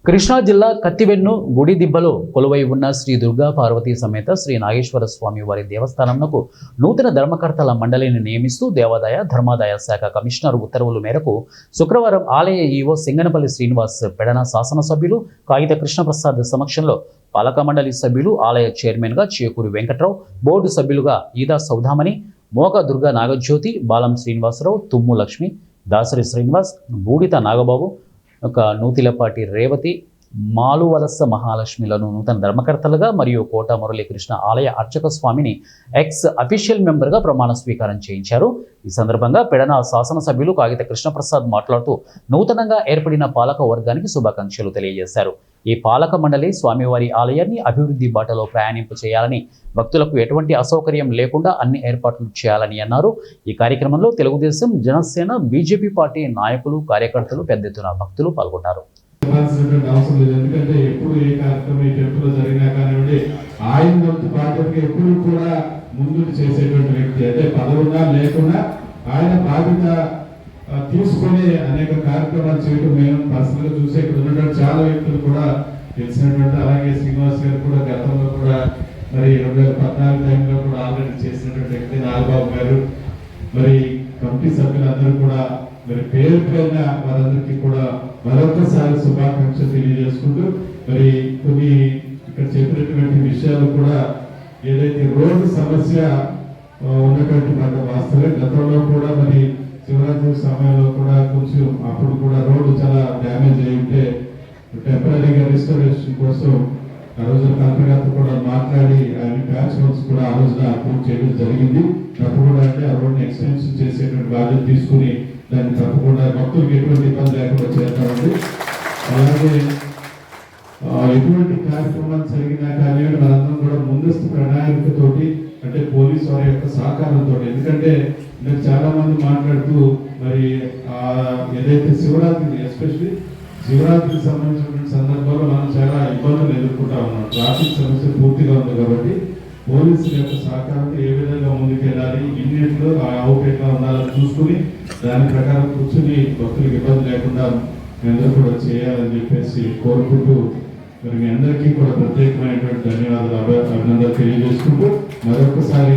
కృష్ణా జిల్లా కత్తివెన్ను గుడి దిబ్బలో కొలువై ఉన్న శ్రీ దుర్గా పార్వతీ సమేత శ్రీ నాగేశ్వర స్వామి వారి దేవస్థానంకు నూతన ధర్మకర్తల మండలిని నియమిస్తూ దేవాదాయ ధర్మాదాయ శాఖ కమిషనర్ ఉత్తర్వుల మేరకు శుక్రవారం ఆలయ ఈవో సింగనపల్లి శ్రీనివాస్ పెడన శాసనసభ్యులు కాగిత కృష్ణప్రసాద్ సమక్షంలో పాలక మండలి సభ్యులు ఆలయ చైర్మన్గా చేకూరి వెంకట్రావు, బోర్డు సభ్యులుగా ఈదా సౌదామణి, మోక దుర్గా నాగజ్యోతి, బాలం శ్రీనివాసరావు, తుమ్ము లక్ష్మి, దాసరి శ్రీనివాస్, బూడిత నాగబాబు, నూతిలపాటి రేవతి, మాలువలస మహాలక్ష్మిలను నూతన ధర్మకర్తలుగా మరియు కోట మురళీకృష్ణ ఆలయ అర్చక స్వామిని ఎక్స్ అఫీషియల్ మెంబర్గా ప్రమాణ స్వీకారం చేయించారు. ఈ సందర్భంగా పెడన శాసనసభ్యులు కాగిత కృష్ణప్రసాద్ మాట్లాడుతూ నూతనంగా ఏర్పడిన పాలక వర్గానికి శుభాకాంక్షలు తెలియజేశారు. ఈ పాలక మండలి స్వామివారి ఆలయాన్ని అభివృద్ధి బాటలో ప్రయాణింప చేయాలని, భక్తులకు ఎటువంటి అసౌకర్యం లేకుండా అన్ని ఏర్పాట్లు చేయాలని అన్నారు. ఈ కార్యక్రమంలో తెలుగుదేశం, జనసేన, బీజేపీ పార్టీ నాయకులు, కార్యకర్తలు పెద్ద ఎత్తున భక్తులు పాల్గొన్నారు. ఎందుకంటే ఎప్పుడు ఏ కార్యక్రమం ఈ టెంపుల్ జరిగినా కానివ్వండి, ఆయన వంతు బాధ్యతగా ఎప్పుడు కూడా ముందుకు చేసేటువంటి వ్యక్తి. అంటే పదవున్నా లేకున్నా ఆయన బాధ్యత తీసుకొని అనేక కార్యక్రమాలు చేయడం మేము పర్సనల్ గా చూసే ఇక్కడ ఉన్నటువంటి చాలా వ్యక్తులు కూడా తెలిసినటువంటి. అలాగే శ్రీనివాస్ గారు కూడా గతంలో కూడా మరి 2014 టైంలో కూడా ఆల్రెడీ చేసినటువంటి వ్యక్తి. నాగబాబు గారు, మరి కమిటీ సభ్యులందరూ కూడా మరి పేరు పైన వారందరికీ కూడా మరొకసారి శుభాకాంక్షలు తెలియజేసుకుంటూ, మరి కొన్ని ఇక్కడ చెప్పినటువంటి విషయాలు కూడా ఏదైతే రోడ్డు సమస్య ఉన్నటువంటి మాట వాస్తవే. గతంలో కూడా మరి శివరాత్రి సమయంలో కూడా కొంచెం అప్పుడు కూడా రోడ్డు చాలా డ్యామేజ్ అయి ఉంటే టెంపరీగా రిస్టరేషన్ కోసం ఆ రోజు కలెక్టర్ గారితో కూడా మాట్లాడి ఆయన ప్యాచ్ వర్క్స్ కూడా ఆ రోజున అప్రూవ్ చేయడం జరిగింది. తప్పకుండా అంటే ఆ రోడ్ని ఎక్స్టెన్షన్ చేసేటువంటి బాధ్యత తీసుకుని దాన్ని తప్పకుండా భక్తులకు ఎటువంటి ఇబ్బంది లేకుండా చేస్తామండి. అలాగే ఎటువంటి కార్యక్రమాలు జరిగినా కానీ మనందరం కూడా ముందస్తు ప్రణాళికతోటి, అంటే పోలీసు వారి యొక్క సహకారంతో, ఎందుకంటే నేను చాలా మంది మాట్లాడుతూ మరి ఏదైతే శివరాత్రి, ఎస్పెషల్లీ శివరాత్రికి సంబంధించినటువంటి సందర్భంలో మనం చాలా ఇబ్బందులు ఎదుర్కొంటా ఉన్నాం. ట్రాఫిక్ సమస్య పూర్తిగా ఉంది కాబట్టి పోలీసుల యొక్క సహకారంతో ఏ విధంగా ముందుకెళ్ళాలి, ఇన్నిట్లో అవుట్ ఎట్లా ఉండాలని చూసుకుని దాని ప్రకారం కూర్చుని భక్తులకు ఇబ్బంది లేకుండా అందరూ కూడా చేయాలని చెప్పేసి కోరుకుంటూ, మరి మీ అందరికీ కూడా ప్రత్యేకమైనటువంటి ధన్యవాదాలు, అభినందనలు తెలియజేసుకుంటూ మరొకసారి